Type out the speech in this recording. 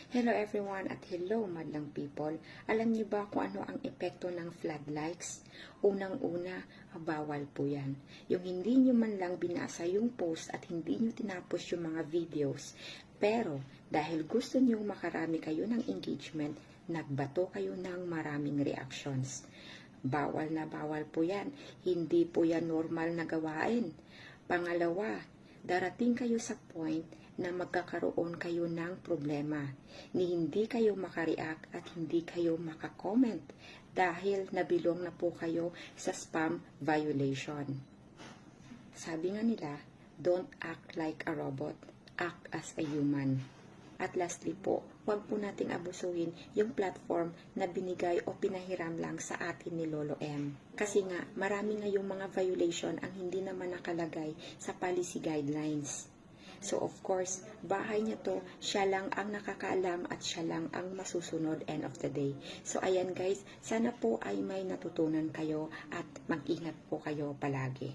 Hello everyone at hello madlang people. Alam niyo ba kung ano ang epekto ng floodlights? Unang-una, bawal po yan. Yung hindi niyo man lang binasa yung post at hindi niyo tinapos yung mga videos. Pero dahil gusto niyo makarami kayo ng engagement, nagbato kayo ng maraming reactions. Bawal na bawal po yan. Hindi po yan normal na gawain. Pangalawa, darating kayo sa point na magkakaroon kayo ng problema, ni hindi kayo makareact at hindi kayo makakomment dahil nabilong na po kayo sa spam violation. Sabi nga nila, don't act like a robot, act as a human. At lastly po, huwag po nating abusuhin yung platform na binigay o pinahiram lang sa atin ni Lolo M. Kasi nga, marami nga yung mga violation ang hindi naman nakalagay sa policy guidelines. So of course, bahay niya to, siya lang ang nakakaalam at siya lang ang masusunod end of the day. So ayan guys, sana po ay may natutunan kayo at mag-ingat po kayo palagi.